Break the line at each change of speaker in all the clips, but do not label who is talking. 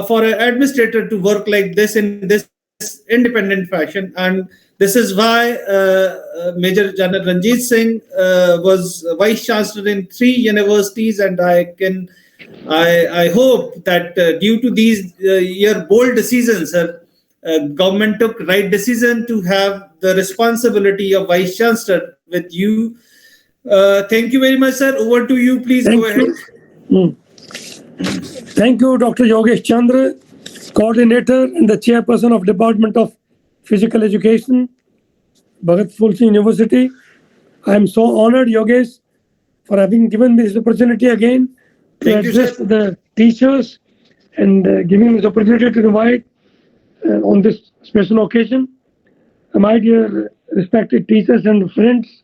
for an administrator to work like this in this independent fashion. And this is why Major General Ranjit Singh was Vice Chancellor in 3 universities, and I hope that due to these your bold decisions, government took right decision to have the responsibility of Vice Chancellor with you. Thank you very much, sir. Over to you. Please go ahead.
Thank you, Dr. Yogesh Chandra, Coordinator and the Chairperson of Department of Physical Education, Bhagat Singh University. I am so honored, Yogesh, for having given me this opportunity again to address the teachers and giving me this opportunity to invite on this special occasion. My dear respected teachers and friends,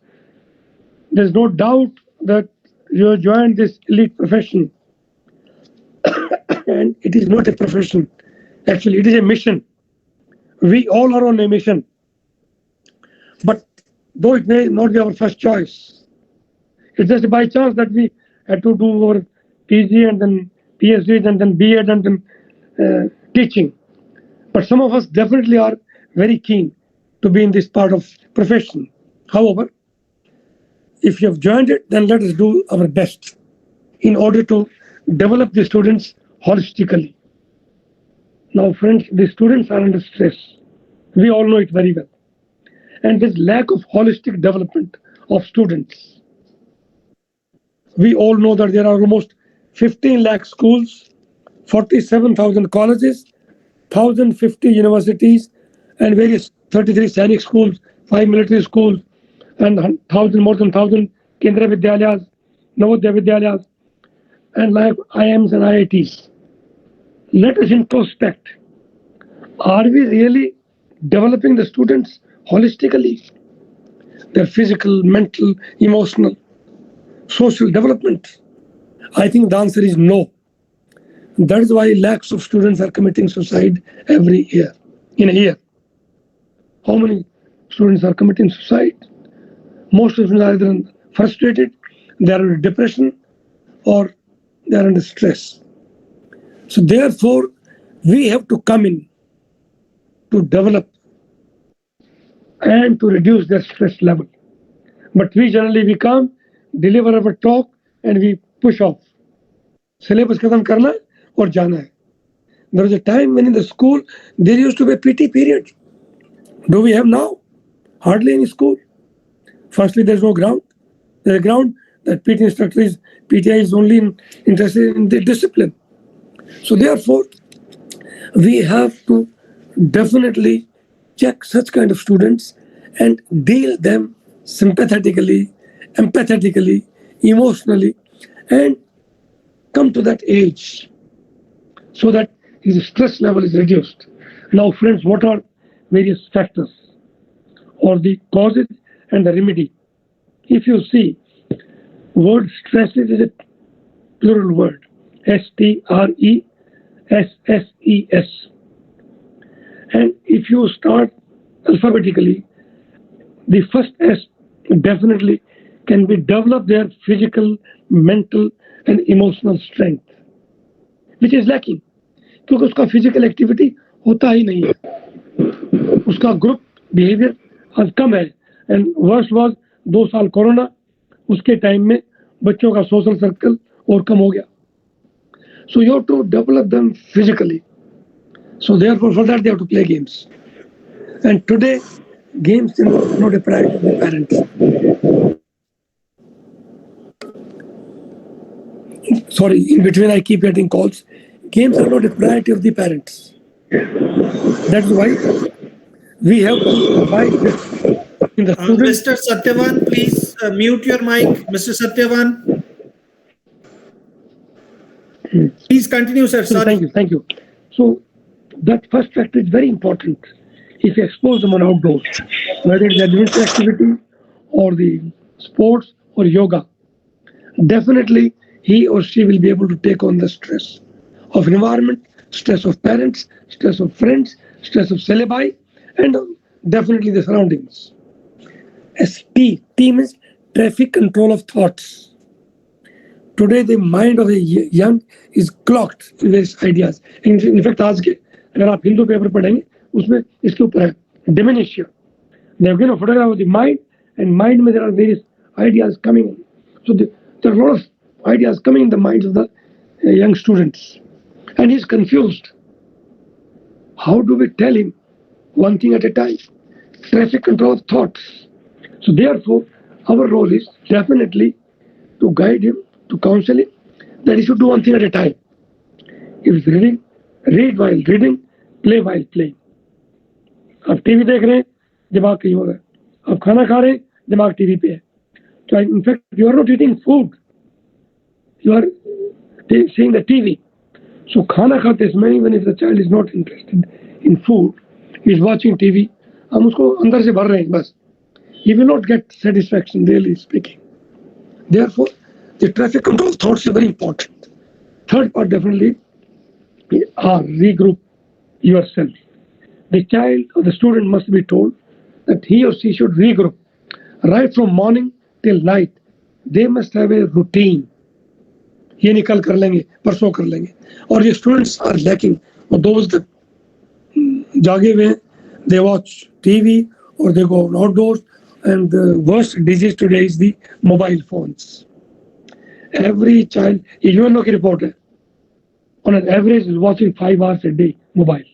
there's no doubt that you have joined this elite profession. And it is not a profession. Actually, it is a mission. We all are on a mission. But though it may not be our first choice, it's just by chance that we had to do our PG and then PhD and then B.Ed and then teaching. But some of us definitely are very keen to be in this part of profession. However, if you have joined it, then let us do our best in order to develop the students holistically. Now, friends, the students are under stress. We all know it very well. And there's lack of holistic development of students. We all know that there are almost 15 lakh schools, 47,000 colleges, 1,050 universities, and various 33 Sainik schools, 5 military schools, and more than 1,000 Kendra Vidyalayas, Navodaya Vidyalayas, and like IIMs and IITs. Let us introspect. Are we really developing the students holistically? Their physical, mental, emotional, social development? I think the answer is no. That is why lakhs of students are committing suicide every year, in a year. How many students are committing suicide? Most of them are either frustrated, they are in depression, or they are under stress. So therefore, we have to come in to develop and to reduce their stress level. But we generally come, deliver our talk, and we push off. Syllabus khatam karna or jana hai. There was a time when in the school there used to be a PT period. Do we have now? Hardly any school. Firstly, there's no ground. There's a ground that PT instructor is, PTI is only interested in the discipline. So therefore, we have to definitely check such kind of students and deal them sympathetically, empathetically, emotionally, and come to that age so that his stress level is reduced. Now, friends, what are various factors or the causes and the remedy? If you see, word stress is a plural word, STRESSES. And if you start alphabetically, the first S definitely can be develop their physical, mental and emotional strength, which is lacking. क्योंकि उसका physical activity होता ही नहीं है, उसका group behavior आज कम है. And worst was 2 साल corona, उसके टाइम में बच्चों का social circle और कम हो गया. So you have to develop them physically. So therefore, for that they have to play games. And today, games are not a priority of the parents. Sorry, in between I keep getting calls. Games are not a priority of the parents. That's why we have to provide this in the students.
Mr. Satyavan, please mute your mic. Mr. Satyavan. Please continue, sir. Sorry.
Thank you. So that first factor is very important. If you expose them on outdoors, whether it's adventure activity or the sports or yoga, definitely he or she will be able to take on the stress of environment, stress of parents, stress of friends, stress of syllabi, and definitely the surroundings. T means traffic control of thoughts. Today the mind of the young is clogged with various ideas. In fact, आज के अगर आप Hindu paper पढ़ेंगे उसमें इसके ऊपर है dementia. They have given a photograph of the mind, and mind में there are various ideas coming in. So there are a lot of ideas coming in the minds of the young students, and he's confused. How do we tell him one thing at a time? Traffic control of thoughts. So therefore, our role is definitely to guide him, to counsel him, that he should do one thing at a time. If he's reading, read while reading, play while playing. आप TV देख रहे हैं, दिमाग कहीं और है. आप खाना खा रहे हैं, दिमाग टीवी पे है. So in fact, you are not eating food. You are seeing the TV. So खाना खाते समय, even if the child is not interested in food, he is watching TV. हम उसको अंदर से भर रहे हैं बस. He will not get satisfaction, really speaking. Therefore, the traffic control thoughts are very important. Third part, definitely, regroup yourself. The child or the student must be told that he or she should regroup. Right from morning till night, they must have a routine. ये नहीं कल कर लेंगे, परसों कर लेंगे. और ये students are lacking. और those that जागे हुए हैं, they watch TV or they go outdoors. And the worst disease today is the mobile phones. Every child, you know की report है, on an average is watching 5 hours a day mobile.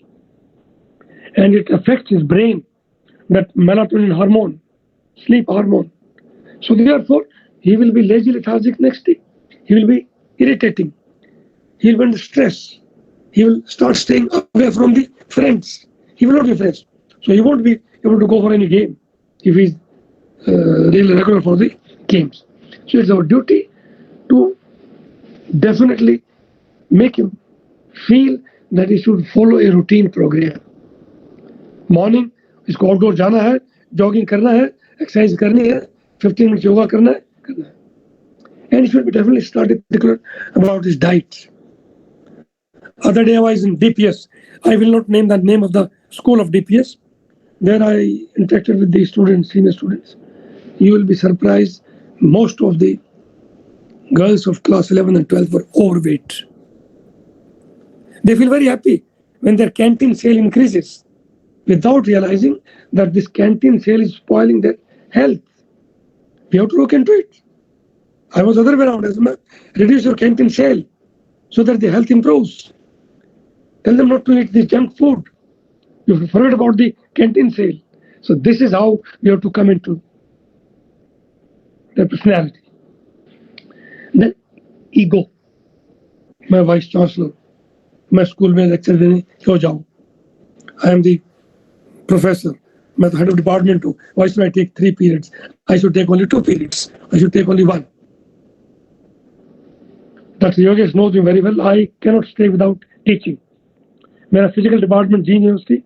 And it affects his brain, that melatonin hormone, sleep hormone. So therefore, he will be lazy, lethargic next day. He will be irritating. He will be under stress. He will start staying away from the friends. He will not be friends. So he won't be able to go for any game if he's really regular for the games. So it's our duty to definitely make him feel that he should follow a routine program. Morning, इसको outdoor जाना है, jogging करना है, exercise करनी है, 15 minute yoga करना है. And he should be definitely started particular about his diet. Other day I was in DPS. I will not name the name of the school of DPS. There I interacted with the students, senior students. You will be surprised, most of the girls of class 11 and 12 were overweight. They feel very happy when their canteen sale increases without realizing that this canteen sale is spoiling their health. We have to look into it. I was the other way around. Reduce your canteen sale so that the health improves. Tell them not to eat this junk food. You forget about the canteen sale. So this is how we have to come into their personality. Then ego. मैं vice chancellor, मैं school में lecture देने क्यों जाऊं? I am the professor. मैं तो head of department हूँ. Why should I take 3 periods? I should take only 2 periods. I should take only 1. Dr. Yogesh knows me very well. I cannot stay without teaching. मेरा physical department, G University,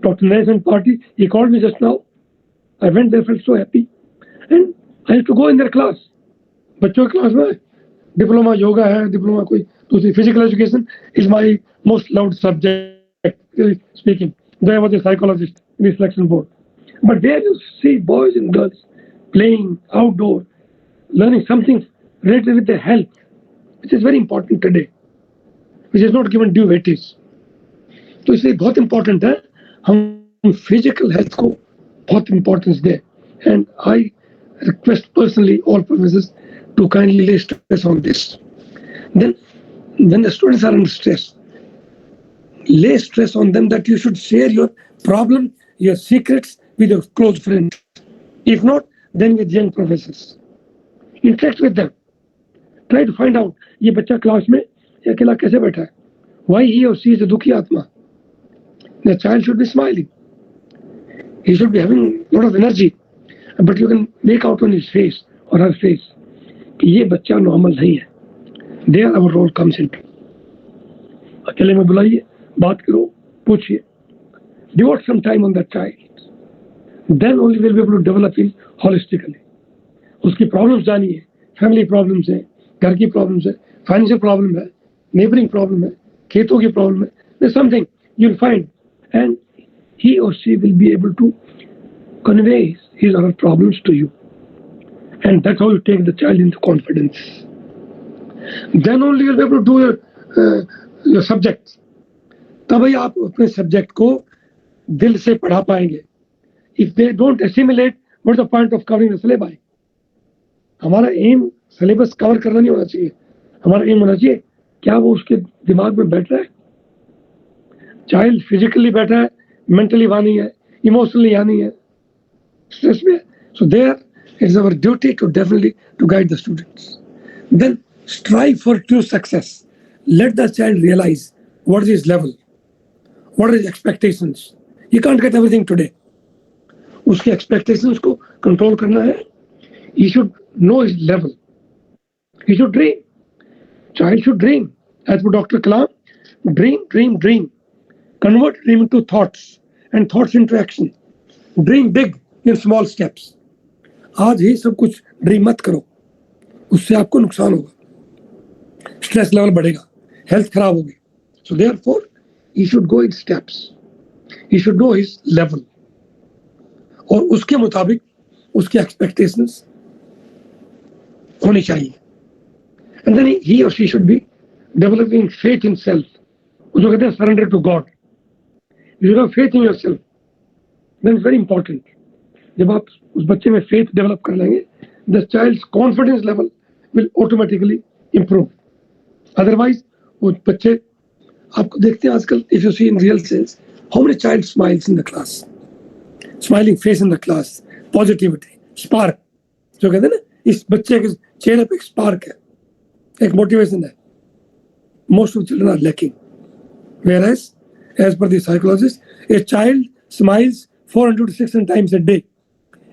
Dr. Nathan Party, he called me just now. I went there, felt so happy. And I used to go in their class. बच्चों की class में diploma yoga है, diploma कोई दूसरी physical education is my most loved subject, speaking. Though I was a psychologist in the selection board. But there you see boys and girls playing outdoor, learning something related with their health, which is very important today, which is not given due weightage. तो इसलिए बहुत important है हम physical health को बहुत importance दें. And I request personally all professors to kindly lay stress on this. Then when the students are under stress, lay stress on them that you should share your problem, your secrets with your close friends. If not, then with young professors. Interact with them. Try to find out ये बच्चा class में अकेला कैसे बैठा है. Why he or she is a दुखी आत्मा. The child should be smiling. He should be having a lot of energy. But you can make out on his face or her face कि ये बच्चा normal नहीं है. There our role comes into. अकेले में बुलाइए, बात करो, पूछिए. Devote some time on that child. Then only we'll be able to develop him holistically. उसकी problems जानिए. Family problems है, घर की problems है, financial problem है, neighboring problem है, खेतों की problem है. There's something you'll find, and he or she will be able to convey his or her problems to you. And that's how you take the child into confidence. then only you'll be able to do your subject. तब ही आप अपने subject को दिल से पढ़ा पाएंगे. If they don't assimilate, what's the point of covering the syllabi? हमारा M syllabus cover करना नहीं होना चाहिए. हमारा एम होना चाहिए क्या वो उसके दिमाग में बैठ रहा है. चाइल्ड फिजिकली बैठा है, मेंटली वहां नहीं है, इमोशनली यहाँ नहीं है, स्ट्रेस में है. So there it's our duty to definitely to guide the students. Then strive for true success. Let the child realize what is his level, what are his expectations. He can't get everything today. उसके expectations को control करना है. He should know his level. He should dream. Child should dream. As per Dr. Kalam, dream, dream, dream. Convert dream into thoughts and thoughts into action. Dream big in small steps. आज ही सब कुछ dream मत करो, उससे आपको नुकसान होगा, stress level बढ़ेगा, हेल्थ खराब होगी. So therefore he should go in steps, he should know his level और उसके मुताबिक उसकी एक्सपेक्टेशंस होनी चाहिए. एंड देन ही और she should be developing faith in self. उसको कहते हैं surrender to God. You should have faith in yourself. That is very important. जब आप उस बच्चे में फेथ डेवलप कर लेंगे, the child's confidence level will automatically improve. Otherwise वो बच्चे आपको देखते हैं आजकल, if you see in real sense, how many child smiles in the class, smiling face in the class, positivity, spark. जो कहते हैं ना, इस बच्चे के चेहरे पे एक स्पार्क है, एक मोटिवेशन है. Most of children are lacking. Whereas, as per the psychologist, a child smiles 400 to 600 times a day.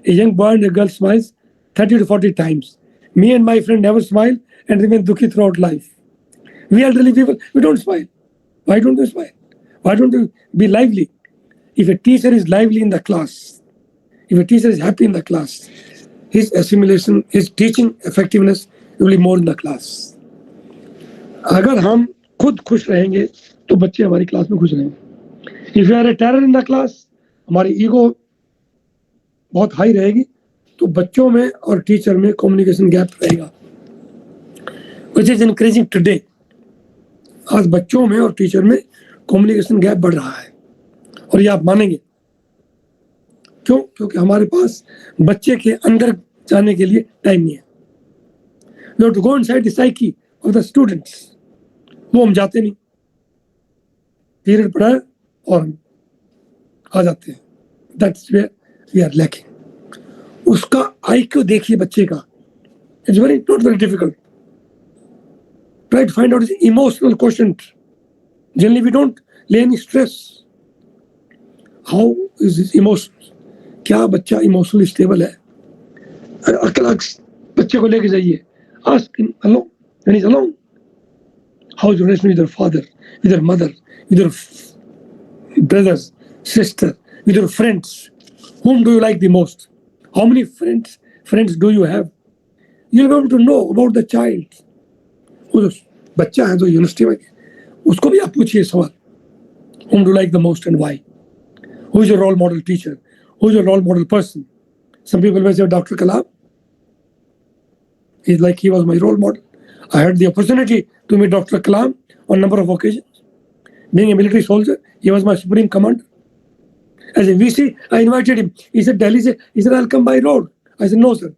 A young boy and a girl smiles 30 to 40 times. Me and my friend never smile and remain dukhi throughout life. We elderly people, we don't smile. Why don't we smile? Why don't we be lively? If a teacher is lively in the class, if a teacher is happy in the class, his assimilation, his teaching effectiveness will be more in the class. अगर हम खुद खुश रहेंगे तो बच्चे हमारी class में खुश रहेंगे. If you are a terror in the class, हमारी ईगो बहुत हाई रहेगी, तो बच्चों में और टीचर में कम्युनिकेशन गैप रहेगा, व्हिच इज इंक्रीजिंग टुडे. आज बच्चों में और टीचर में कम्युनिकेशन गैप बढ़ रहा है, और ये आप मानेंगे क्यों? क्योंकि हमारे पास बच्चे के अंदर जाने के लिए टाइम नहीं है. We have to go inside the psyche of the students. वो हम जाते नहीं, पीरियड पढ़ा है और हम आ जाते हैं. That's where we are lacking. उसका आईक्यू देखिए बच्चे का. It's very not very difficult. Try to find out his emotional quotient. Generally we don't lay any stress. How is his emotions? क्या बच्चा इमोशनली स्टेबल है? अकेला बच्चे को लेके जाइए, ask him alone, when he is alone, how is your relation with your father, with your mother, with your brothers, sister, with your friends? Whom do you like the most? How many friends do you have? You'll be able to know about the child. वो जो बच्चा है जो university में, उसको भी आप पूछिए सवाल. Whom do you like the most and why? Who is your role model teacher? Who is your role model person? Some people may say Dr. Kalam. He's like, he was my role model. I had the opportunity to meet Dr. Kalam on a number of occasions. Being a military soldier, he was my supreme commander. As a VC, I invited him. He said, Delhi, he said, I'll come by road. I said, no, sir.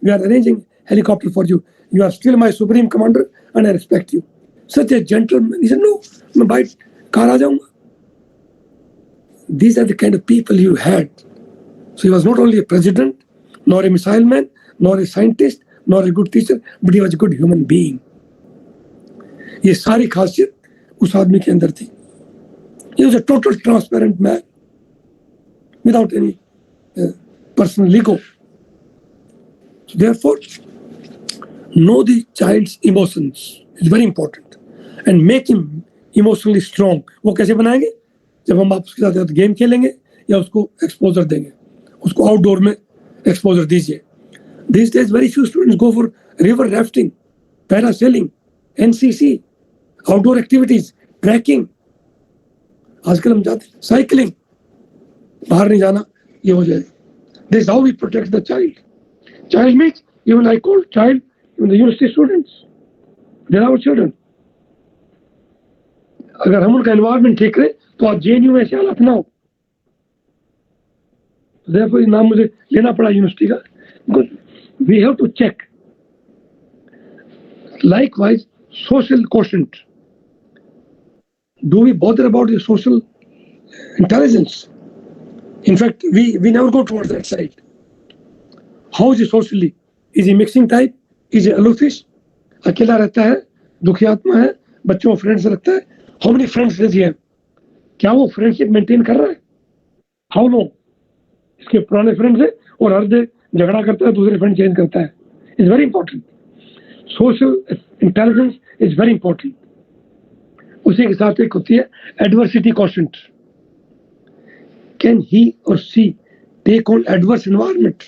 We are arranging helicopter for you. You are still my supreme commander and I respect you. Such a gentleman. He said, no, मैं by car आ जाऊंगा. These are the kind of people you had. So he was not only a president, nor a missile man, nor a scientist, nor a good teacher, but he was a good human being. ये सारी खासियत उस आदमी के अंदर थी. He was a total transparent man, without any personal ego. So therefore, know the child's emotions. It's very important, and make him emotionally strong. वो कैसे बनाएंगे? जब हम आप उसके साथ गेम खेलेंगे या उसको एक्सपोजर देंगे, उसको आउटडोर में एक्सपोजर दीजिए. These days, very few students go for river rafting, parasailing, NCC, outdoor activities, trekking. आजकल हम जाते हैं साइकिलिंग. बाहर नहीं जाना, ये हो जाए. This is how we protect the child. Child means, even I call child, even the university students. They are our children. अगर हम उनका एनवायरमेंट ठीक करें तो आप JNU में ऐसे हालात ना हो। Therefore, नाम मुझे लेना पड़ा यूनिवर्सिटी का, because we have to check. Likewise, social quotient. Do we bother about the social intelligence? In fact, we never go towards that side. How is he socially? Is he mixing type? Is he aloofish? अकेला रहता है, दुखी आत्मा है, बच्चों friends रखता है। How many friends does he have? क्या वो फ्रेंडशिप मेंटेन कर रहा है? How long? इसके पुराने फ्रेंड्स है और हर डे झगड़ा करता है, दूसरे फ्रेंड चेंज करता है। It's very important. Social intelligence is very important. उसी के साथ एक होती है एडवर्सिटी क्वोशिएंट। कैन ही और सी टेक ऑन एडवर्स एनवायरनमेंट?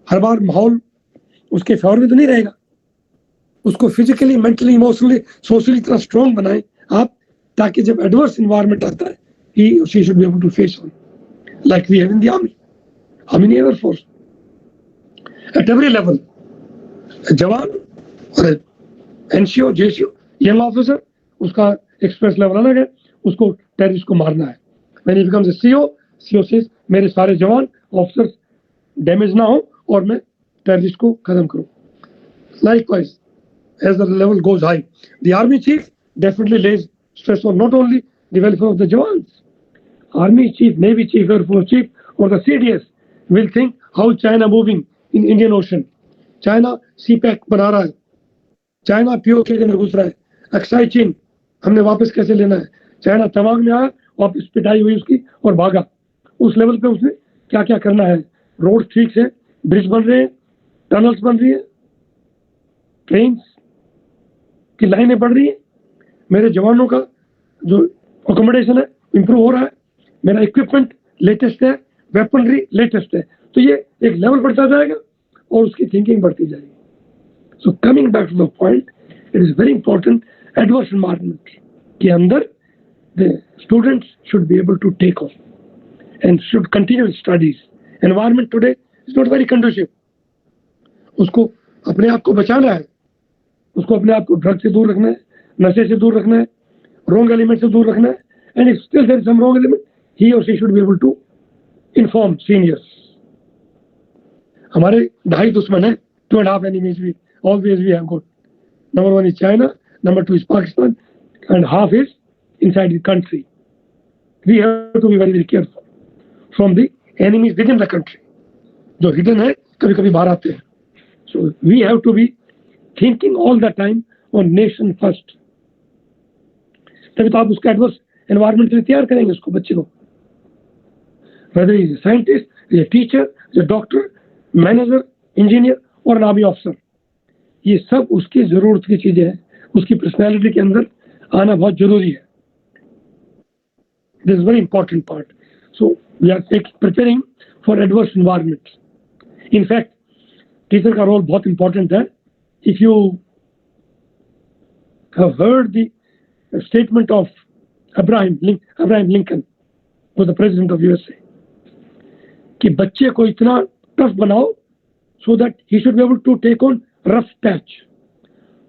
हर बार माहौल उसके फेवर में तो नहीं रहेगा। उसको फिजिकली, मेंटली, इमोशनली, सोशली इतना स्ट्रॉन्ग बनाए आप, ताकि जब एडवर्स एनवायरनमेंट आता है, ही और she should be able to face on, like we have in the army air force, at every level, a jawan or a NCO, JCO, young officer, उसका express level अलग है, उसको terrorist को मारना है। when he becomes a CO says मेरे सारे जवान ऑफिसर्स डैमेज ना हो और मैं टेररिस्ट को खत्म करूं। Likewise, as the level goes high, the army chief definitely lays stress on not only the welfare of the jawans. Army chief, Navy chief, Air Force chief, or the CDS will think how China moving in Indian Ocean. China CPEC बना रहा है, China POK के अंदर घुस रहा है, Aksai चीन हमने वापस कैसे लेना है, चाइना तवांग में आया, वापस पिटाई हुई उसकी और भागा। उस लेवल पे उसने क्या क्या करना है। रोड ठीक से, ब्रिज बन रहे हैं, टनल्स बन रही है, ट्रेन की लाइनें बढ़ रही है, मेरे जवानों का जो अकोमोडेशन है इंप्रूव हो रहा है, मेरा इक्विपमेंट लेटेस्ट है, वेपनरी लेटेस्ट है। तो ये एक लेवल बढ़ता जाएगा और उसकी थिंकिंग बढ़ती जाएगी। So coming back to the point, it is very important adverse environment के अंदर the students should be able to take on and should continue studies. Environment today is not very conducive. उसको अपने आप को बचाना है, उसको अपने आप को ड्रग से दूर रखना है, नशे से दूर रखना है, रॉन्ग एलिमेंट से दूर रखना है। And if still there is some wrong element, he or she should be able to inform seniors. हमारे 2.5 दुश्मन है, 2.5 enemies we always we have got. Number 1 is China, number 2 is Pakistan, and half is inside the country. We have to be very, very careful from the enemies within the country. जो hidden है, कभी-कभी बाहर आते हैं. So we have to be thinking all the time on nation first. तभी तो आप उसका एडवर्स एनवायरनमेंट से तैयार करेंगे उसको, बच्चे को। Whether he is a scientist, he is a teacher, he is a doctor, manager, engineer or an army officer, ये सब उसकी जरूरत की चीजें हैं, उसकी पर्सनैलिटी के अंदर आना बहुत जरूरी है। This is very important part. So we are preparing for adverse environments. In fact, teacher का रोल बहुत इंपॉर्टेंट है। If you have heard the statement of Abraham Lincoln, was the president of USA, कि बच्चे को इतना tough बनाओ so that he should be able to take on rough patch.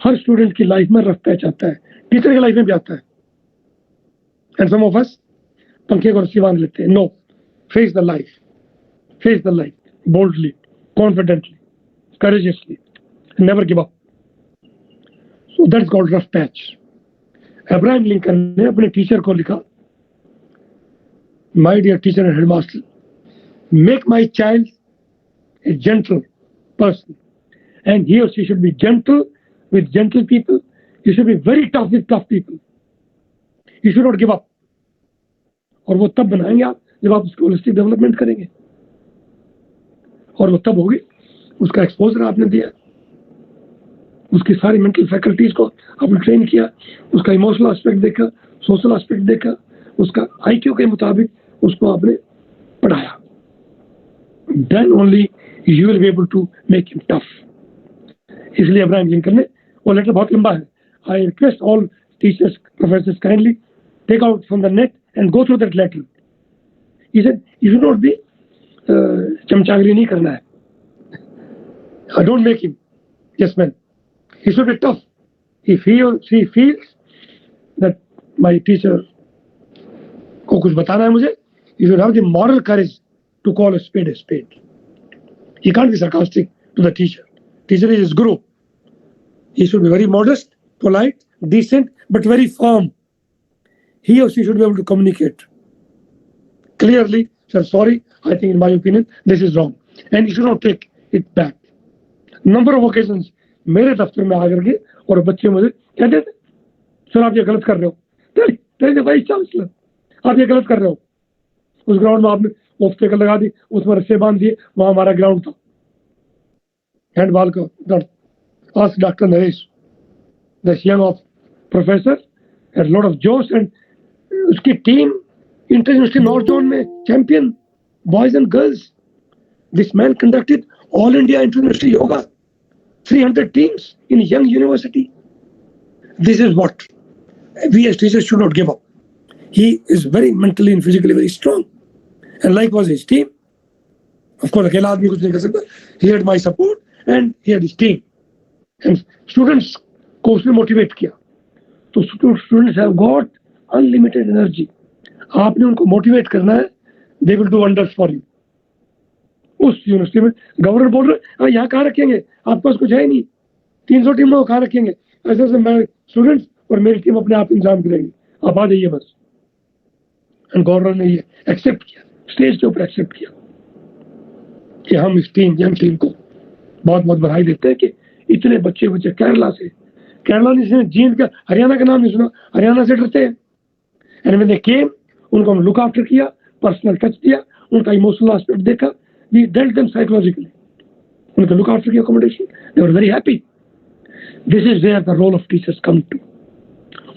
Her student की life में rough patch आता है, teacher की लाइफ में भी आता है। And some of us पंखे को रस्सी बांध लेते हैं। No, face the life boldly, confidently, courageously, never give up. So that's called rough patch. Abraham Lincoln ने अपने टीचर को लिखा, My dear teacher and headmaster, make my child a gentle person, and he or she should be gentle with gentle people. He should be very tough with tough people. He should not give up. और वो तब बनाएंगे आप जब आप उसकी holistic development करेंगे, और वो तब होगी उसका एक्सपोजर आपने दिया, उसकी सारी मेंटल फैकल्टीज को आपने ट्रेन किया, उसका इमोशनल एस्पेक्ट देखा, सोशल एस्पेक्ट देखा, उसका IQ के मुताबिक उसको आपने पढ़ाया। Then only you will be able to make him tough. इसलिए अब्राहम लिंकन ने, वो लेटर बहुत लंबा है, I request all teachers, professors kindly take out from the net and go through that letter. He said, you should not be चमचागिरी नहीं करना है। Don't make him yes man. He should be tough. if he or she feels that my teacher को कुछ बताना है मुझे, you should have the moral courage to call a spade a spade. He can't be sarcastic to the teacher. Teacher is his guru. He should be very modest, polite, decent, but very firm. He or she should be able to communicate clearly. Sir, sorry, I think in my opinion, this is wrong. And he should not take it back. Number of occasions, मेरे दफ्तर में आकर के और बच्चे मुझे कहते थे, सर आप ये गलत कर रहे हो, वाइस चांसलर आप ये गलत कर रहे हो, उस ग्राउंड में आपने ऑब्स्टेकल लगा दी, उसमें रस्से बांध दिए, वहां हमारा ग्राउंड था, हैंडबॉल का। Ask doctor Naresh, the young of professor had lot of जोश, एंड उसकी team inter university north zone में champion boys and girls. This man conducted all India inter university yoga, 300 teams in young university. This is what we as teachers should not give up. He is very mentally and physically very strong, and likewise his team. Of course, अकेला आदमी कुछ नहीं कर सकता. He had my support and he had his team. And students को उसने motivate किया. तो students have got unlimited energy. आपने उनको motivate करना है, they will do wonders for you. उस यूनिवर्सिटी में गवर्नर बोल रहे यहाँ कहाँ रखेंगे, आपके पास कुछ है ही नहीं, 300 टीम में कहाँ रखेंगे, ऐसे ऐसे मैं स्टूडेंट्स और मेरी टीम अपने आप इंतजाम करेंगे, आप आ जाइए बस। एंड गवर्नर ने ये एक्सेप्ट किया, स्टेज के ऊपर एक्सेप्ट किया कि हम इस टीम यंग टीम को बहुत बहुत बधाई देते हैं कि इतने बच्चे केरला से, केरला ने जींद का, हरियाणा का नाम नहीं सुना, हरियाणा से डरते हैं। एंड व्हेन दे केम, उनको हम लुक आफ्टर किया, पर्सनल टच दिया, उनका इमोशनल एस्पेक्ट देखा, we dealt them psychologically. उनका look after की accommodation, they were very happy. This is where the role of teachers come to.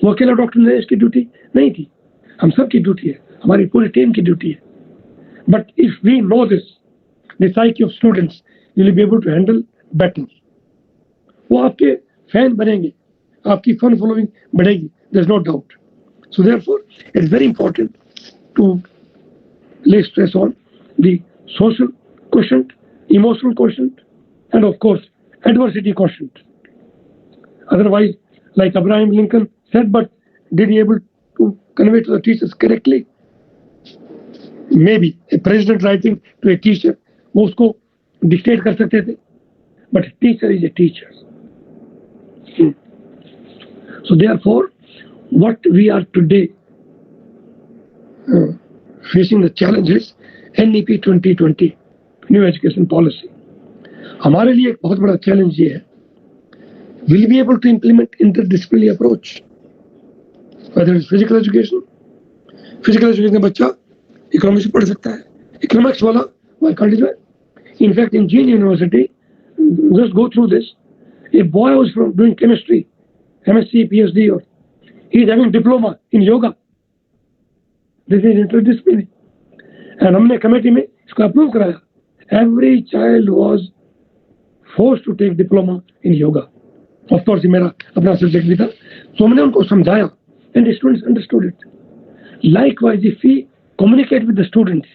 वो अकेला डॉक्टर नरेश की ड्यूटी नहीं थी, हम सब की ड्यूटी है, हमारी पूरी टीम की ड्यूटी है. But if we know this, the psyche of students, you will be able to handle better. वो आपके फैन बनेंगे, आपकी फन फॉलोइंग बढ़ेगी, there is no doubt. So therefore, it is very important to lay stress on the social quotient, emotional quotient, and of course, adversity quotient. Otherwise, like Abraham Lincoln said, but did he able to convey to the teachers correctly? Maybe a president writing to a teacher, वो उसको dictate कर सकते थे, but a teacher is a teacher. So therefore, what we are today facing the challenges, NEP 2020, new education policy, हमारे लिए एक बहुत बड़ा चैलेंज ये है, will be able to implement interdisciplinary approach, whether is physical education बच्चा economics पढ़ सकता है, इकोनॉमिक्स वाला why can't do it. In fact in जीन university, just go through this, a boy was from doing chemistry, MSc, PhD, और he is having diploma in yoga. This is interdisciplinary, and हमने committee में इसको approve कराया। Every child was forced to take diploma in yoga. Of course, मेरा अपना subject भी था, तो हमने उनको समझाया, and the students understood it. Likewise, if we communicate with the students,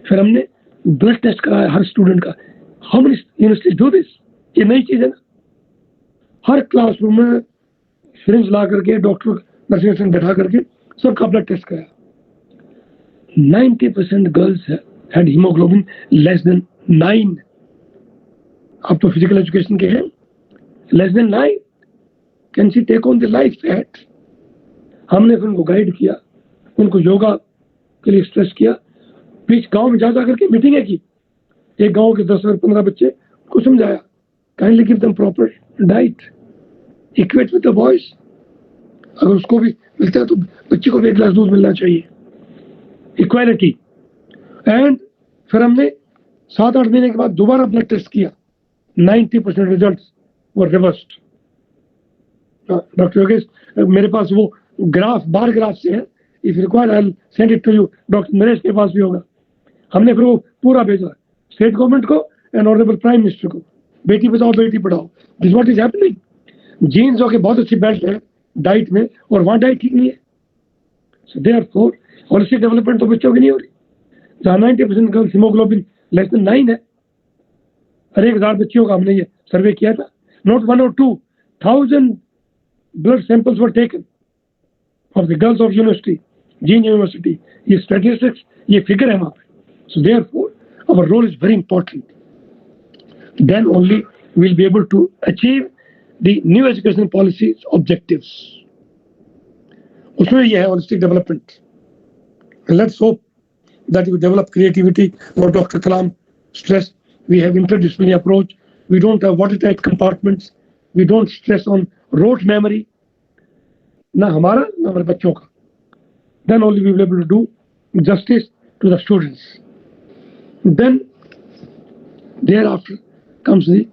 फिर हमने ब्लड टेस्ट कराया हर स्टूडेंट का। How many universities do this? ये नई चीज है ना, हर क्लासरूम में सिरिंज ला करके डॉक्टर नर्सिंग बैठा करके सबका ब्लड टेस्ट कराया। 90% girls had hemoglobin less than 9. आप तो फिजिकल एजुकेशन के हैं, less than 9, can she take on the life fat? हमने फिर उनको गाइड किया, उनको योगा के लिए स्ट्रेस किया, बीच गांव में जा करके मीटिंगें की, एक गांव के 10 और 15 बच्चे को समझाया, kindly give them proper diet, equate with the boys, अगर उसको भी मिलता है तो बच्चे को भी एक गिलास दूध मिलना चाहिए, इक्वालिटी। एंड फिर हमने 7-8 महीने के बाद दोबारा ब्लड टेस्ट किया, 90% results were reversed. Doctor Yogesh, मेरे पास वो ग्राफ बार ग्राफ से है, if required I will send it to you, doctor Naresh के पास भी होगा। हमने फिर वो पूरा भेजा स्टेट गवर्नमेंट को एंड ऑनरेबल प्राइम मिनिस्टर को, बेटी बचाओ बेटी पढ़ाओ, this what is happening. Genes के बहुत अच्छी बेल्ट है डाइट में, और वहाँ डाइट ठीक नहीं है। सो देयरफॉर पॉलिसी डेवलपमेंट तो बच्चों की नहीं हो रही। जहाँ 90% गर्ल्स हिमोग्लोबिन लेस देन 9 है, हर 1000 बच्चियों का हमने ये सर्वे किया था, not 1 or 2, 1000 blood samples were taken of the girls of university, Jean University. ये statistics, ये figure है वहाँ पे. So therefore, our role is very important. Then only we'll be able to achieve the new education policy's objectives. उसमें ये है holistic development. And let's hope that you develop creativity. What Dr. Kalam stressed, we have interdisciplinary approach. We don't have watertight compartments. We don't stress on rote memory. ना हमारा ना हमारे बच्चों का. Then only we will be able to do justice to the students. Then thereafter comes the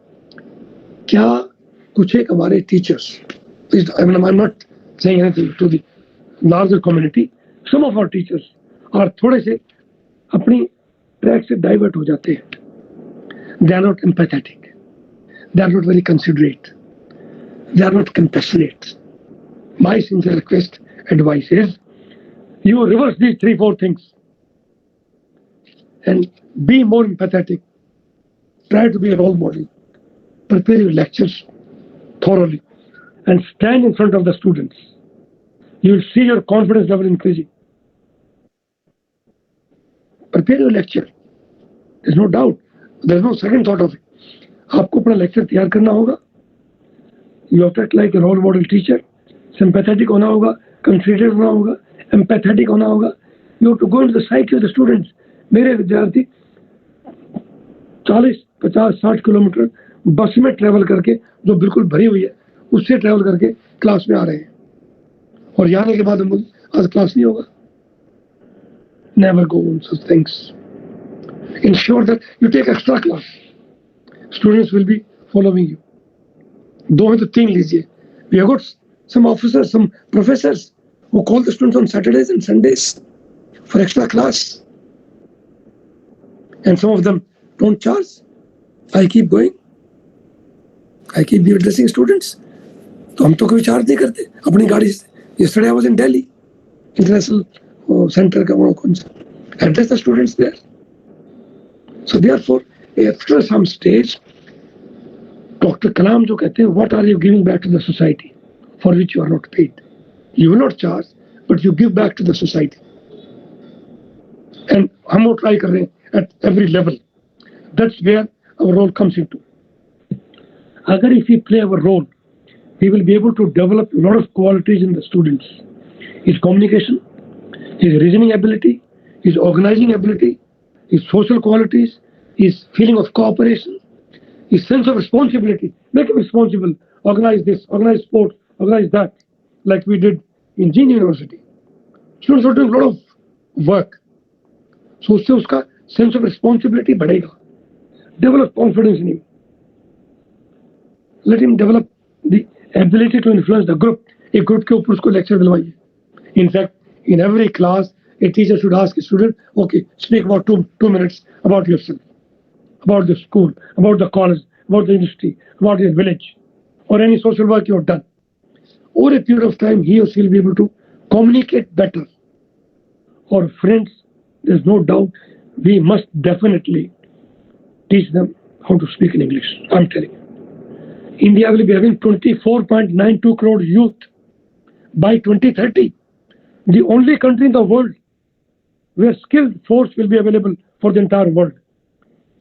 क्या कुछ एक हमारे teachers. I'm not saying anything to the larger community. Some of our teachers are थोड़े से अपनी ट्रैक से divert हो जाते हैं. They are not empathetic. They are not very considerate. They are not compassionate. My sincere request, advice is, you reverse these 3-4 things and be more empathetic. Try to be a role model. Prepare your lectures thoroughly and stand in front of the students. You will see your confidence level increasing. Prepare your lecture. There's no doubt. There's no second thought of it. आपको अपना lecture तैयार करना होगा. You have to act like a role model teacher. Sympathetic होना होगा, considerate होना होगा, empathetic होना होगा. You have to go into the psyche of the students. मेरे विद्यार्थी 40, 50, 60 किलोमीटर बस में ट्रेवल करके, जो बिल्कुल भरी हुई है, उससे ट्रेवल करके क्लास में आ रहे हैं, और आने के बाद हम आज क्लास नहीं होगा. Never go on such things. Ensure that you take extra class. Students will be following you. 2 हैं तो 3 लीजिए. We have got some officers, some professors who call the students on Saturdays and Sundays for extra class. And some of them don't charge. I keep going. I keep addressing students. तो हम तो कोई charge नहीं करते अपनी गाड़ी से. Yesterday I was in Delhi, International Center का वो कौन सा, address the students there. So therefore, after some stage, Dr. Kalam जो कहते हैं, what are you giving back to the society for which you are not paid? You will not charge, but you give back to the society. And हम वो try कर रहे हैं at every level. That's where our role comes into. अगर if we play our role, we will be able to develop a lot of qualities in the students. His communication, his reasoning ability, his organizing ability, his social qualities, his feeling of cooperation, his sense of responsibility. Make him responsible. Organize this, organize sports, organize that, like we did in Jean University. Students are doing a lot of work. So उससे उसका sense of responsibility बढ़ेगा. Develop confidence in him. Let him develop the ability to influence the group. एक group के ऊपर उसको lecture दिलवाइए. In fact, in every class, a teacher should ask a student, okay, speak about two minutes about yourself, about the school, about the college, about the industry, about your village, or any social work you have done. Over a period of time, he or she will be able to communicate better. Or friends, there's no doubt, we must definitely teach them how to speak in English. I'm telling you. India will be having 24.92 crore youth by 2030. The only country in the world where skilled force will be available for the entire world.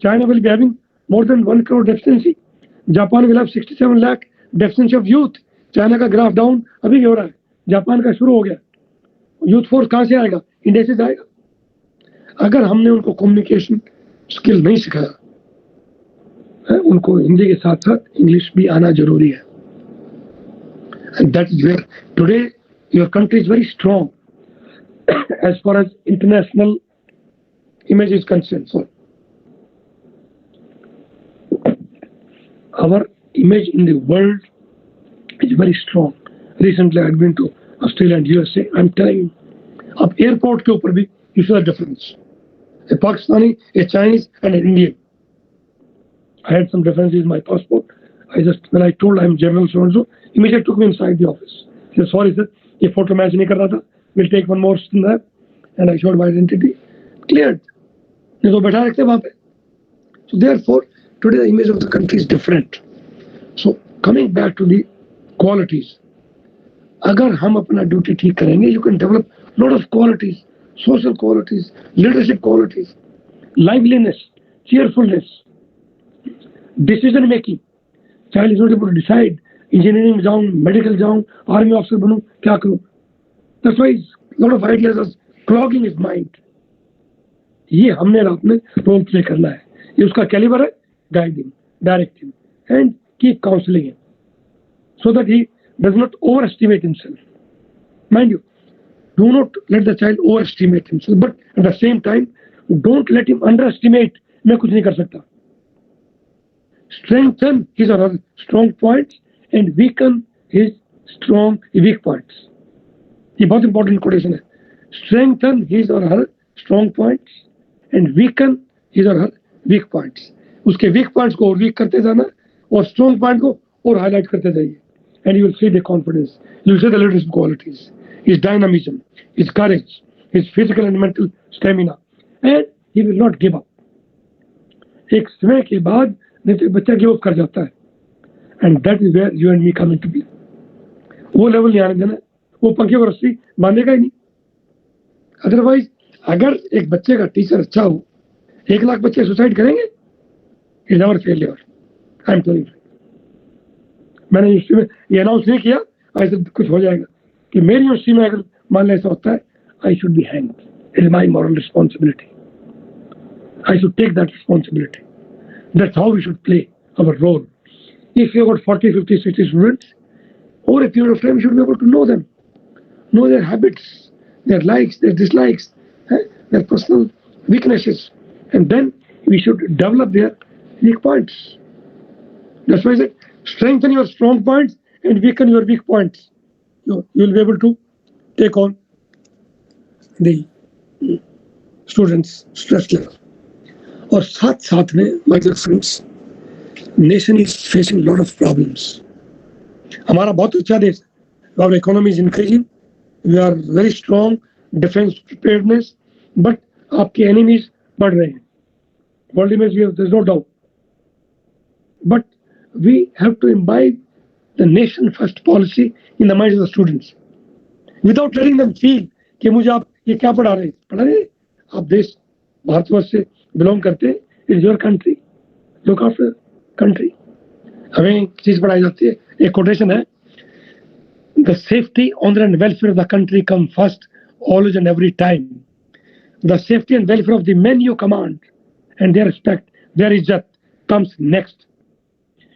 China will be having more than 1 crore deficiency. Japan will have 67 lakh deficiency of youth. China का graph down अभी हो रहा है. Japan का शुरू हो गया. Youth force कहाँ से आएगा? इंडिया से जाएगा. अगर हमने उनको कम्युनिकेशन स्किल नहीं सिखाया, उनको हिंदी के साथ साथ इंग्लिश भी आना जरूरी है. And that is where today your country is very strong as far as international image is concerned. So our image in the world is very strong. Recently I had been to Australia and USA. I'm telling you, अब airport के ऊपर भी you see the difference. A Pakistani, a Chinese and an Indian. I had some differences in my passport. When I told I'm General so-and-so, immediately took me inside the office. He said, sorry sir, ये photo match नहीं कर रहा था. We'll take one more snap. And I showed my identity. Cleared. नहीं तो बैठा रखते वहाँ पे. So therefore, today the image of the country is different. So coming back to the qualities, अगर हम अपना ड्यूटी ठीक करेंगे, you can develop lot of qualities, social qualities, leadership qualities, liveliness, cheerfulness, decision making. Child is not able to decide engineering जाऊं, medical जाऊं, army officer बनूं, क्या करूं. That's why a lot of ideas are clogging his mind. ये हमने रात में role play करना है. ये उसका कैलिबर है, guide him, direct him, and keep counseling him, so that he does not overestimate himself. Mind you, do not let the child overestimate himself, but at the same time, don't let him underestimate. मैं कुछ नहीं कर सकता. Strengthen his or her strong points and weaken his strong weak points. ये बहुत important quotation है. Strengthen his or her strong points and weaken his or her weak points. उसके weak points को और weak करते जाना और strong point को और highlight करते जाइए. And you will see the confidence, you will see the leadership qualities, his dynamism, his courage, his physical and mental stamina, and he will not give up. एक समय के बाद नहीं तो बच्चा गिव अप कर जाता है. And that is where you and me come into play. वो लेवल नहीं आने देना. वो पंखे को रस्सी बांधेगा ही नहीं. अदरवाइज अगर एक बच्चे का टीचर अच्छा हो, 1 लाख बच्चे सुसाइड करेंगे, is never failure. I am telling. मैंने यूनिवर्सिटी में ये अनाउंस नहीं किया ऐसे कुछ हो जाएगा कि मेरी यूनिवर्सिटी में अगर मान लें ऐसा होता है, I should be hanged. It is my moral responsibility. I should take that responsibility. That's how we should play our role. If you have got 40, 50, 60 students, over a period of time, you should be able to know them, know their habits, their likes, their dislikes, their personal weaknesses, and then we should develop their weak points. That's why I said, strengthen your strong points and weaken your weak points. You will be able to take on the students' stress level. और साथ साथ में my dear friends, nation is facing lot of problems. हमारा बहुत अच्छा देश है. Our economy is increasing, we are very strong defence preparedness, but आपके एनिमीज बढ़ रहे हैं. World image there is no doubt, but we have to imbibe the nation first policy in the mind of the students without letting them feel कि मुझे आप ये क्या पढ़ा रहे हैं. आप देश भारतवर्ष से बिलोंग करते हैं. Is your country, look after country. हमें चीज पढ़ाई जाती है. एक कोटेशन है, the safety, honour and welfare of the country come first always and every time. The safety and welfare of the men you command and their respect, their इज्जत comes next.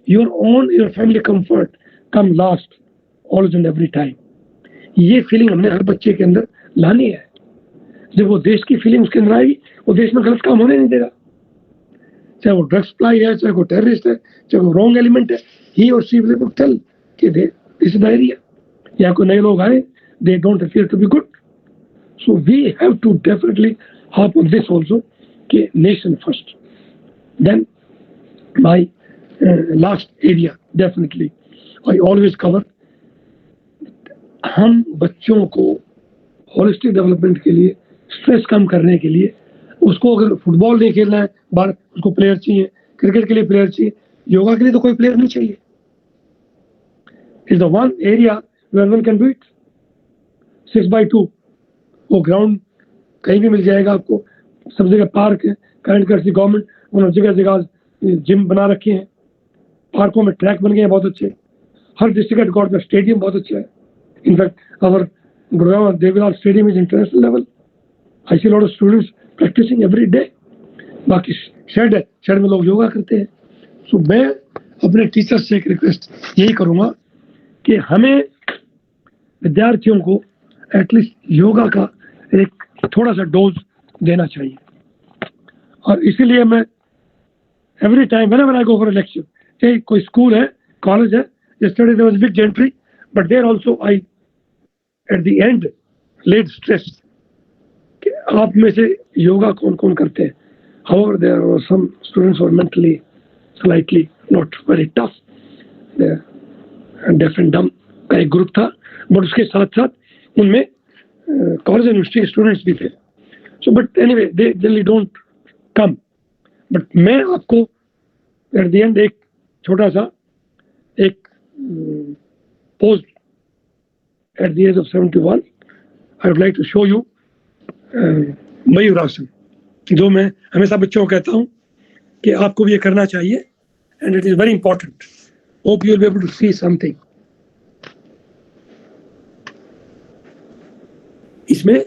Your family comfort come last always and every time. ये feeling हमने हर बच्चे के अंदर लानी है. जब वो देश की फीलिंग उसके अंदर आएगी, वो देश में गलत काम होने नहीं देगा. चाहे वो ड्रग्स सप्लाई है, चाहे वो टेररिस्ट है, चाहे वो रॉन्ग एलिमेंट है, ही और शी विल टेल कि दिस इज द एरिया. या कोई नए लोग आए, they don't appear to be good. So we have to definitely harp on this also कि nation first. Then my last area definitely I always cover, हम बच्चों को होलिस्टिक डेवलपमेंट के लिए, स्ट्रेस कम करने के लिए, उसको अगर फुटबॉल नहीं खेलना है बाहर, उसको प्लेयर चाहिए. क्रिकेट के लिए प्लेयर चाहिए, योगा के लिए तो कोई प्लेयर नहीं चाहिए. Is the one area where one can do it. 6x2 वो ग्राउंड कहीं भी मिल जाएगा आपको. सब जगह पार्क है. करंट करसी गवर्नमेंट उन्होंने जगह जगह जिम बना रखे हैं. पार्कों में ट्रैक बन गए हैं बहुत अच्छे. हर डिस्ट्रिक्ट हेडक्वार्टर का स्टेडियम बहुत अच्छा है. In fact our Grewal Devilar Stadium is international level. I see a lot of students practicing every day. बाकी शेड है, शेड में लोग योगा करते हैं. सो मैं अपने टीचर्स से एक रिक्वेस्ट यही करूँगा कि हमें विद्यार्थियों को एटलीस्ट योगा का एक थोड़ा सा डोज देना चाहिए. और इसीलिए मैं every time whenever I go for a lecture, चाहे कोई स्कूल है, कॉलेज है, yesterday there was a big gentry, but there also I at the end laid stress कि आप में से योगा कौन कौन करते हैं. However, there were some students who are mentally slightly not very tough. Deaf and dumb का एक ग्रुप था, बट उसके साथ साथ उनमें कॉलेज यूनिवर्सिटी के स्टूडेंट्स भी थे. So but anyway they generally don't come. But मैं आपको एट द एंड एक छोटा सा एक post at the age of 71, I would like to show you मयूरासन, जो मैं हमेशा बच्चों को कहता हूँ कि आपको भी ये करना चाहिए, and it is very important. Hope you will be able to see something. इसमें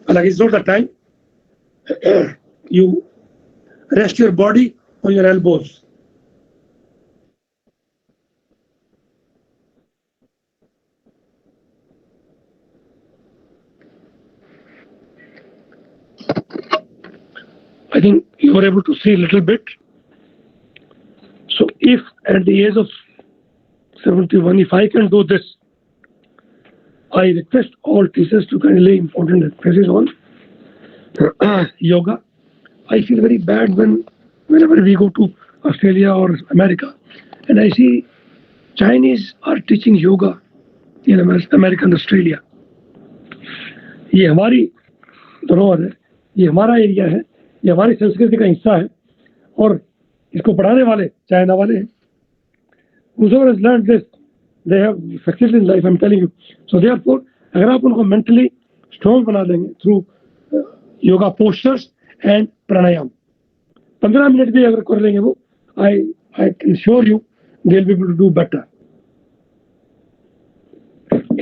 like it's not the time. You rest your body on your elbows. I think you were able to see a little bit. So if at the age of 71, if I can do this, I request all teachers to kindly important emphasis on yoga. I feel very bad whenever we go to Australia or America and I see Chinese are teaching yoga in America and Australia. ये हमारी धरोहर है, ये हमारा area है, ये हमारी संस्कृति का हिस्सा है और इसको पढ़ाने वाले चाइना वाले हैं. Whoever has learned this, they have succeeded in life, I'm telling you. So therefore, अगर आप उनको mentally strong बना देंगे through yoga postures and pranayam, 15 minute भी अगर कर लेंगे वो, I can assure you they'll be able to do better.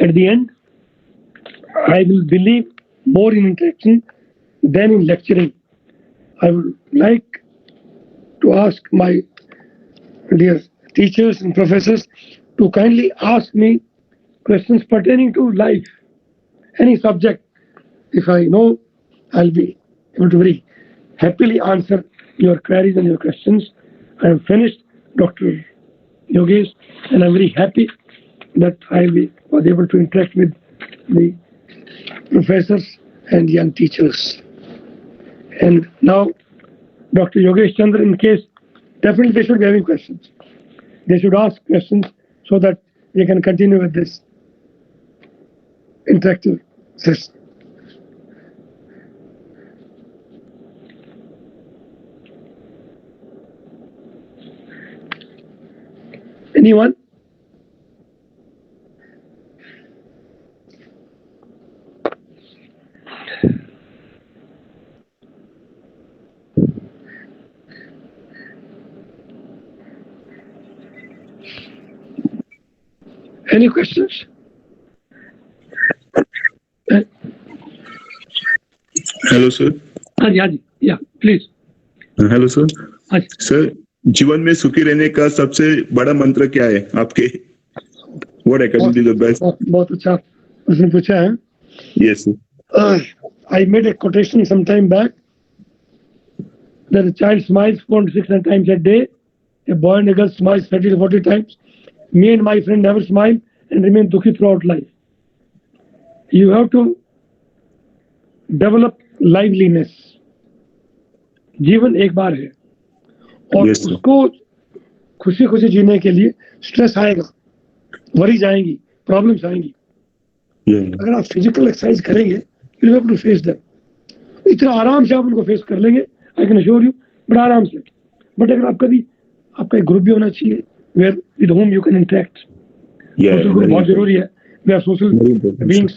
At the end, I will believe more in interaction than in lecturing. I would like to ask my dear teachers and professors to kindly ask me questions pertaining to life, any subject. If I know, I'll be able to very happily answer your queries and your questions. I am finished, Dr. Yogesh, and I'm very happy that I was able to interact with the professors and young teachers. And now, Dr. Yogesh Chandra, in case, definitely they should be having questions. They should ask questions so that we can continue with this interactive session. Anyone? Any questions?
Hello sir.
हाँ जी, या please.
Hello sir. Sir, जीवन में सुखी रहने का सबसे बड़ा मंत्र क्या है आपके? What according to the best?
बहुत अच्छा प्रश्न पूछा है.
Yes sir.
I made a quotation some time back that a child smiles 400 times a day, a boy and a girl smiles 30 to 40 times. Me and my friend never smile and remain dukhi throughout life. You have to develop liveliness. जीवन एक बार है और
Yes, sir.
उसको खुशी खुशी जीने के लिए स्ट्रेस आएगा, वरीज आएंगी, प्रॉब्लम्स आएंगी.
Yeah.
अगर आप फिजिकल एक्सरसाइज करेंगे, you have to face them. इतना आराम से आप उनको फेस कर लेंगे, आई कैन अश्योर यू, बड़ा आराम से. बट अगर आप कभी, आपका एक ग्रुप भी होना चाहिए where with home you can interact. Social group बहुत जरूरी है. We are social beings,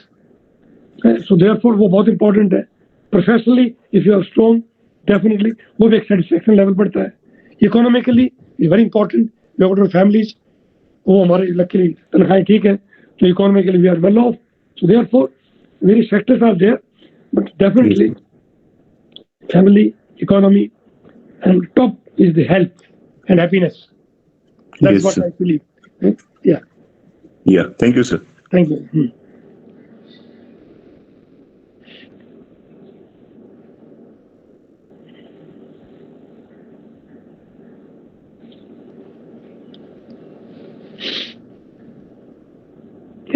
so therefore वो बहुत इंपॉर्टेंट है. Professionally if you are strong, definitely वो भी एक सेटिस्फैक्शन लेवल बढ़ता है. Economically is very important. We have families, वो हमारे लकीली तनख्वाहें ठीक है, तो economically we are well off. So therefore various factors are there, but definitely family, economy, and top is the health and happiness. That's
Yes,
what
sir.
I believe. Yeah.
Yeah. Thank you sir.
Thank you.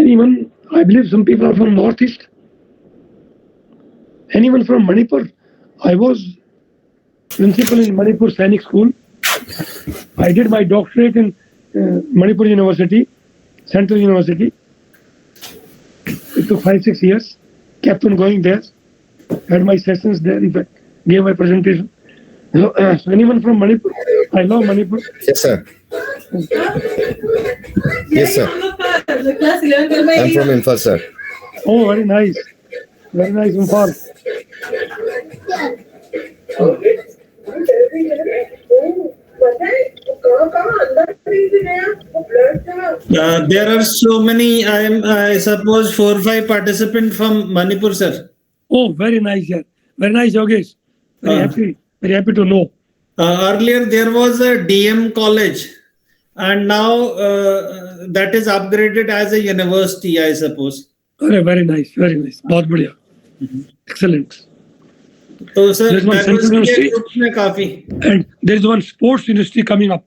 Anyone? I believe some people are from Northeast. Anyone from Manipur? I was principal in Manipur Sainik School. I did my doctorate in Manipur University, Central University. It took 5-6 years. Kept on going there. Had my sessions there. In fact, gave my presentation. So anyone from Manipur? I love Manipur.
Yes, sir. Yes, sir. Class 11.
I'm from Imphal, sir.
Oh, very nice. Very nice, Imphal.
There are so many, I suppose 4 or 5 participants from Manipur, sir.
Oh, very nice, yeah. Very nice, Yogesh. Very happy to know.
Earlier, there was a DM college, and now that is upgraded as a university, I suppose.
Very nice, very nice. बहुत बढ़िया. Excellent.
So, sir,
There's one central university.
काफी.
And there's one sports university coming up.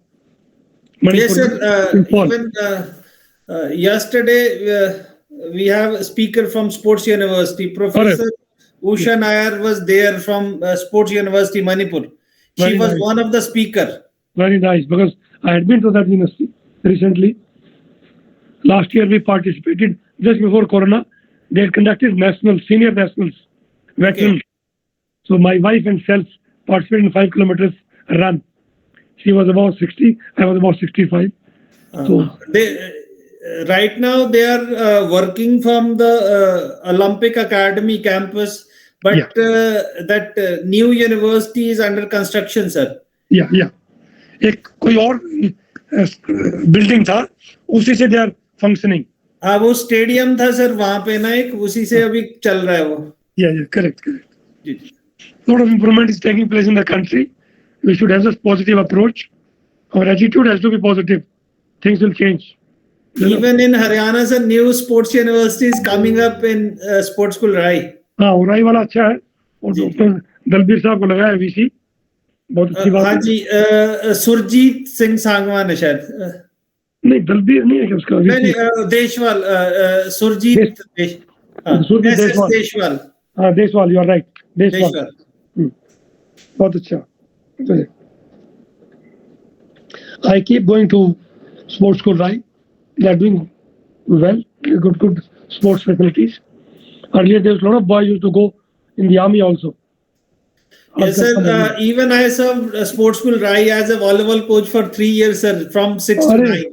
Yes, sir. Even yesterday, we have a speaker from Sports University. Professor Usha Nair was there from Sports University, Manipur. She was one of the speaker.
Very nice, because I had been to that university recently. Last year, we participated just before Corona. They had conducted senior nationals, veterans. Okay. So my wife and self participated in 5 kilometers run. She was about 60, I was about 65. So
right now they are working from the Olympic Academy campus, but that new university is under construction, sir.
Yeah. एक कोई और building था, उसी से they are functioning.
हाँ, वो stadium था sir वहाँ पे ना एक, उसी से अभी चल रहा है वो.
Yeah, correct. A lot of improvement is taking place in the country. We should have this positive approach. Our attitude has to be positive. Things will change.
Even in Haryana, sir, new sports university is coming up in Sports School Rai.
हाँ, Rai वाला अच्छा है. और doctor Dalbir साहब को लगाया VC. बहुत अच्छी बात है.
हाँ जी, सुरजीत सिंह सांगवान है शायद.
नहीं, दलबीर नहीं है क्या उसका?
नहीं, देशवाल, सुरजीत देशवाल.
हाँ, Deshwal, you are right. Deshwal. बहुत अच्छा. I keep going to sports school, right? They are doing well. Good sports facilities. Earlier, there was a lot of boys used to go in the army also.
Yes, sir. Even I served sports school Rai as a volleyball coach for 3 years, sir, from 6 to 9.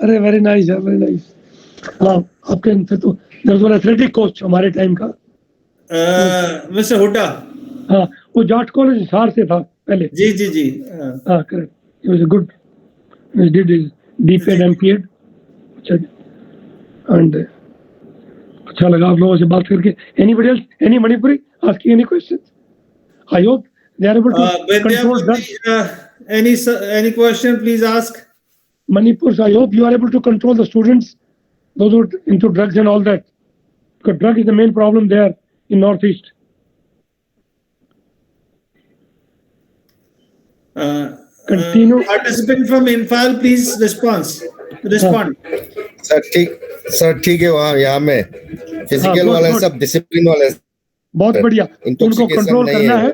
Very nice, very nice. हाँ, आपके तो there was one athletic coach हमारे time का.
Mr. Huda.
हाँ, वो Jat college Hisar से था पहले.
जी.
हाँ, correct. He was a good. He did his DPed, MPed. And अच्छा लगा आप लोगों से बात करके. Anybody else? Any Manipuri asking any questions? I hope they are able to control drugs.
Any question, please ask.
Manipur, I hope you are able to control the students, those who are into drugs and all that. Because drug is the main problem there in Northeast. Continue.
Participant from Imphal, please respond.
Sir ठीक है. वहाँ यहाँ में physical वाले सब discipline वाले
बहुत बढ़िया. उनको कंट्रोल करना है.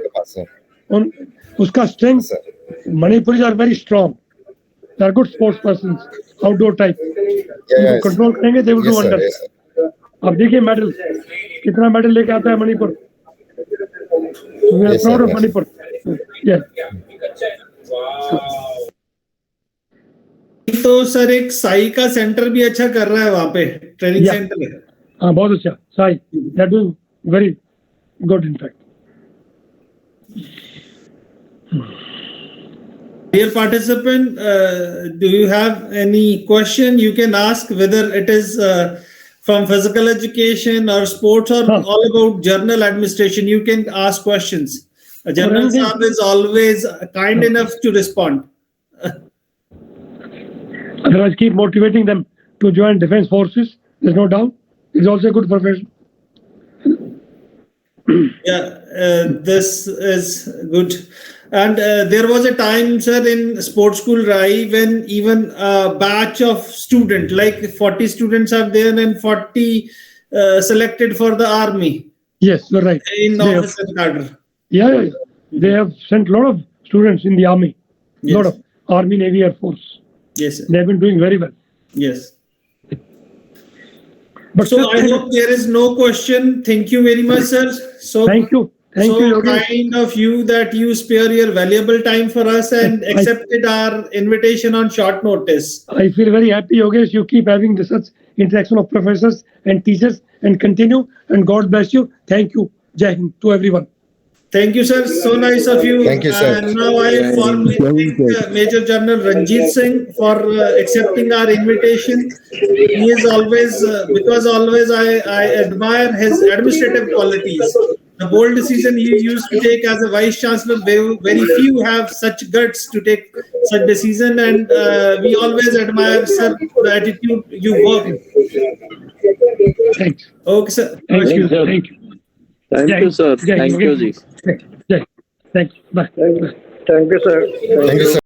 उसका strength. Manipuris are very strong. They are good sports persons, outdoor type. Control करेंगे, they will do wonders. अब देखिए मेडल, कितना मेडल लेके आता है Manipur. We are proud of Manipur.
तो सर एक साई का सेंटर भी अच्छा कर रहा है वहाँ पे, ट्रेनिंग सेंटर है.
हाँ, बहुत अच्छा. Sai, they are doing very good in fact.
Dear participant, do you have any question? You can ask, whether it is from physical education or sports or all about journal administration. You can ask questions. General Saab is always kind enough to respond.
Otherwise, keep motivating them to join defense forces. There's no doubt. It's also a good profession.
This is good. And there was a time, sir, in sports school Rai when even a batch of students, like 40 students are there and 40 selected for the army.
Yes, you're right.
In officer cadre.
Yeah. They have sent a lot of students in the army. A lot of Army, Navy, Air Force.
Yes, sir.
They have been doing very well.
Yes. But so I hope there is no question. Thank you very much, sir. So
thank you. Thank
so
you, Yogesh.
kind of you that you spare your valuable time for us and accepted our invitation on short notice.
I feel very happy, Yogesh. You keep having this such interaction of professors and teachers and continue. And God bless you. Thank you. Jai Hind to everyone.
Thank you, sir. So nice of you.
Thank you, sir.
And now I formally thank Major General Ranjit Singh for accepting our invitation. He is always, because always I admire his administrative qualities. The bold decision he used to take as a Vice Chancellor, very few have such guts to take such decision, and we always admire, sir, the attitude you work.
Thanks.
Okay, sir.
Thank you. Thank you.
Thank you, sir. Thank you, ji.
Thank you. Bye.
Thank you, sir.
Thank you, sir.